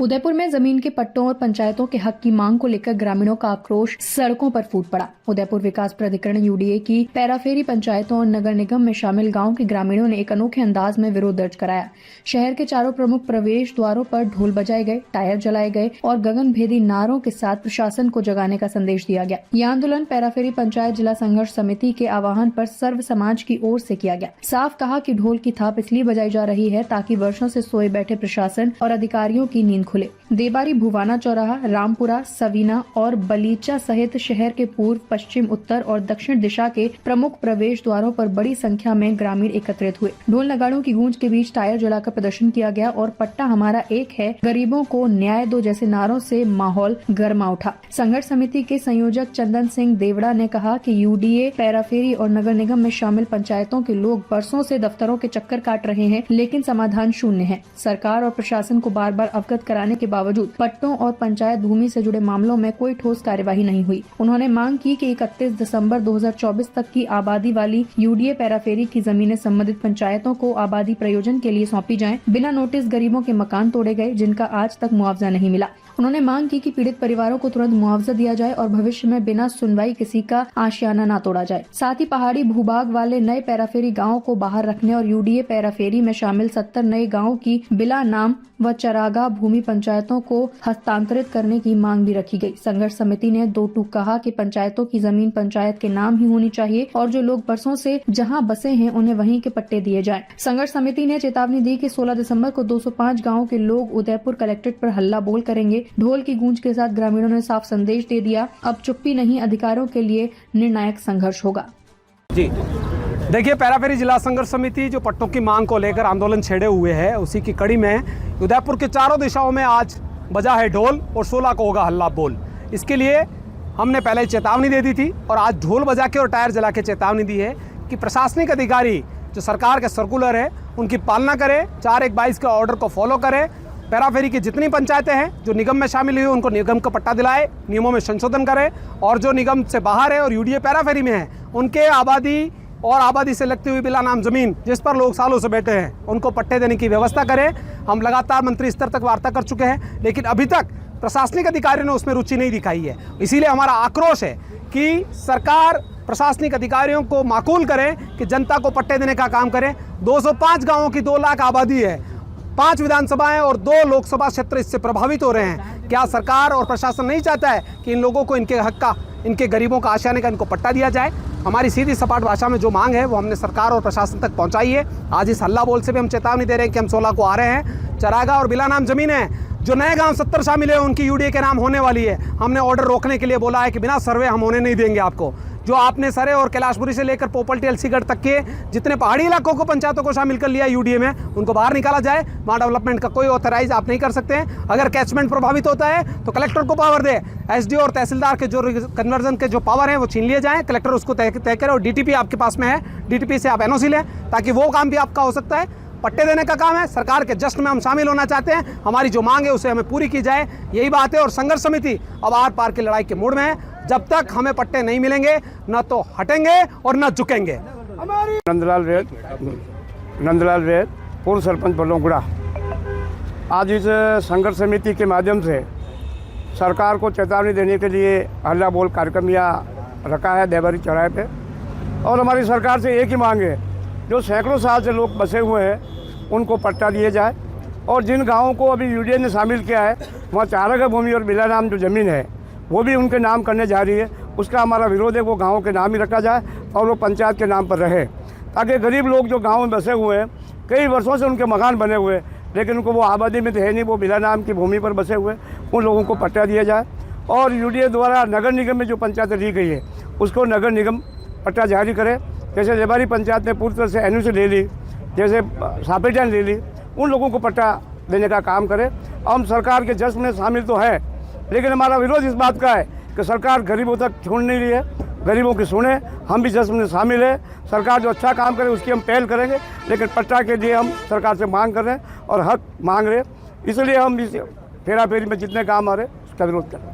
उदयपुर में जमीन के पट्टों और पंचायतों के हक की मांग को लेकर ग्रामीणों का आक्रोश सड़कों पर फूट पड़ा। उदयपुर विकास प्राधिकरण यूडीए की पैराफेरी पंचायतों और नगर निगम में शामिल गांव के ग्रामीणों ने एक अनोखे अंदाज में विरोध दर्ज कराया। शहर के चारों प्रमुख प्रवेश द्वारों पर ढोल बजाए गए, टायर जलाए गए और गगनभेदी नारों के साथ प्रशासन को जगाने का संदेश दिया गया। यह आंदोलन पैराफेरी पंचायत जिला संघर्ष समिति के आह्वान पर सर्व समाज की ओर से किया गया। साफ कहा कि ढोल की थाप इसलिए बजाई जा रही है ताकि वर्षों से सोए बैठे प्रशासन और अधिकारियों की नींद खुले। देबारी, भुवाना चौराहा, रामपुरा, सवीना और बलीचा सहित शहर के पूर्व, पश्चिम, उत्तर और दक्षिण दिशा के प्रमुख प्रवेश द्वारों पर बड़ी संख्या में ग्रामीण एकत्रित हुए। ढोल नगाड़ों की गूंज के बीच टायर जलाकर प्रदर्शन किया गया और पट्टा हमारा एक है, गरीबों को न्याय दो जैसे नारों से माहौल गर्मा उठा। संघर्ष समिति के संयोजक चंदन सिंह देवड़ा ने कहा कि यूडीए, पैराफेरी और नगर निगम में शामिल पंचायतों के लोग बरसों से दफ्तरों के चक्कर काट रहे हैं, लेकिन समाधान शून्य है। सरकार और प्रशासन को बार बार अवगत कराने के बावजूद पट्टों और पंचायत भूमि से जुड़े मामलों में कोई ठोस कार्यवाही नहीं हुई। उन्होंने मांग की कि 31 दिसंबर 2024 तक की आबादी वाली यूडीए पैराफेरी की जमीनें संबंधित पंचायतों को आबादी प्रयोजन के लिए सौंपी जाएं। बिना नोटिस गरीबों के मकान तोड़े गए, जिनका आज तक मुआवजा नहीं मिला। उन्होंने मांग की कि पीड़ित परिवारों को तुरंत मुआवजा दिया जाए और भविष्य में बिना सुनवाई किसी का आशियाना न तोड़ा जाए। साथ ही पहाड़ी भूभाग वाले नए पैराफेरी गाँव को बाहर रखने और यूडीए पैराफेरी में शामिल 70 नए गाँव की बिला नाम व चरागा भूमि पंचायतों को हस्तांतरित करने की मांग भी रखी गई। संघर्ष समिति ने दो टूक कहा कि पंचायतों की जमीन पंचायत के नाम ही होनी चाहिए और जो लोग बरसों से जहां बसे हैं उन्हें वहीं के पट्टे दिए जाएं। संघर्ष समिति ने चेतावनी दी कि 16 दिसंबर को 205 गाँव के लोग उदयपुर कलेक्ट्रेट पर हल्ला बोल करेंगे। ढोल की गूंज के साथ ग्रामीणों ने साफ संदेश दे दिया, अब चुप्पी नहीं, अधिकारों के लिए निर्णायक संघर्ष होगा। जी देखिए, पैराफेरी जिला संघर्ष समिति जो पट्टों की मांग को लेकर आंदोलन छेड़े हुए है, उसी की कड़ी में उदयपुर के चारों दिशाओं में आज बजा है ढोल और 16 को होगा हल्ला बोल। इसके लिए हमने पहले चेतावनी दे दी थी और आज ढोल बजा के और टायर जला के चेतावनी दी है कि प्रशासनिक अधिकारी जो सरकार के सर्कुलर है उनकी पालना करे, 4/1/22 के ऑर्डर को फॉलो करे। पैराफेरी की जितनी पंचायतें हैं जो निगम में शामिल हुई उनको निगम का पट्टा दिलाए, नियमों में संशोधन करे और जो निगम से बाहर है और यूडीए पैराफेरी में है उनके आबादी और आबादी से लगती हुई बिला नाम जमीन जिस पर लोग सालों से बैठे हैं उनको पट्टे देने की व्यवस्था करें। हम लगातार मंत्री स्तर तक वार्ता कर चुके हैं, लेकिन अभी तक प्रशासनिक अधिकारियों ने उसमें रुचि नहीं दिखाई है। इसीलिए हमारा आक्रोश है कि सरकार प्रशासनिक अधिकारियों को माकूल करें कि जनता को पट्टे देने का काम करें। 205 गाँवों की 2 लाख आबादी है, 5 विधानसभाएं और 2 लोकसभा क्षेत्र इससे प्रभावित हो रहे हैं। क्या सरकार और प्रशासन नहीं चाहता है कि इन लोगों को इनके हक का, इनके गरीबों का आशियाने का इनको पट्टा दिया जाए? हमारी सीधी सपाट भाषा में जो मांग है वो हमने सरकार और प्रशासन तक पहुंचाई है। आज इस हल्ला बोल से भी हम चेतावनी दे रहे हैं कि हम 16 को आ रहे हैं। चरागा और बिला नाम जमीन है, जो नए गांव 70 शामिल है उनकी यूडीए के नाम होने वाली है। हमने ऑर्डर रोकने के लिए बोला है कि बिना सर्वे हम होने नहीं देंगे आपको। जो आपने सरे और कैलाशपुरी से लेकर पोपल्टी, अलसीगढ़ तक के जितने पहाड़ी इलाकों को पंचायतों को शामिल कर लिया यूडीए में, उनको बाहर निकाला जाए। वहाँ डेवलपमेंट का कोई ऑथराइज आप नहीं कर सकते हैं। अगर कैचमेंट प्रभावित होता है तो कलेक्टर को पावर दे, एसडीओ और तहसीलदार के जो कन्वर्जन के जो पावर है वो छीन लिए जाएँ, कलेक्टर उसको तय करे और डीटीपी आपके पास में है, डीटीपी से आप एनओसी लें ताकि वो काम भी आपका हो सकता है। पट्टे देने का काम है, सरकार के जश्न में हम शामिल होना चाहते हैं। हमारी जो मांग है उसे हमें पूरी की जाए, यही बात है। और संघर्ष समिति अब आर पार की लड़ाई के मूड में है। जब तक हमें पट्टे नहीं मिलेंगे न तो हटेंगे और न झुकेंगे। नंदलाल वेद, पूर्व सरपंच बलोंगुड़ा। आज इस संघर्ष समिति के माध्यम से सरकार को चेतावनी देने के लिए हल्ला बोल कार्यक्रम यहाँ रखा है देबारी चौराहे पे। और हमारी सरकार से एक ही मांग है, जो सैकड़ों साल से लोग बसे हुए हैं उनको पट्टा दिए जाए और जिन गाँवों को अभी यूडीए ने शामिल किया है वहाँ चारागा भूमि और बिला नाम जो ज़मीन है वो भी उनके नाम करने जा रही है। उसका हमारा विरोध है, वो गाँव के नाम ही रखा जाए और वो पंचायत के नाम पर रहे, ताकि गरीब लोग जो गाँव में बसे हुए हैं, कई वर्षों से उनके मकान बने हुए लेकिन उनको वो आबादी में तो है नहीं, वो बिला नाम की भूमि पर बसे हुए, उन लोगों को पट्टा दिया जाए। और यूडीए द्वारा नगर निगम में जो पंचायतें दी गई है उसको नगर निगम पट्टा जारी करे। जैसे देबारी पंचायत ने पूरी तरह से एनओसी ले ली, जैसे सापेटा ने ले ली, उन लोगों को पट्टा देने का काम करे। हम सरकार के जश्न में शामिल तो है, लेकिन हमारा विरोध इस बात का है कि सरकार गरीबों तक छोड़ नहीं रही है, गरीबों की सुने। हम भी जश्न में शामिल है, सरकार जो अच्छा काम करे उसकी हम पहल करेंगे, लेकिन पट्टा के लिए हम सरकार से मांग कर रहे हैं और हक मांग रहे हैं। इसलिए हम इस फेराफेरी में जितने काम आ रहे हैं उसका विरोध करें।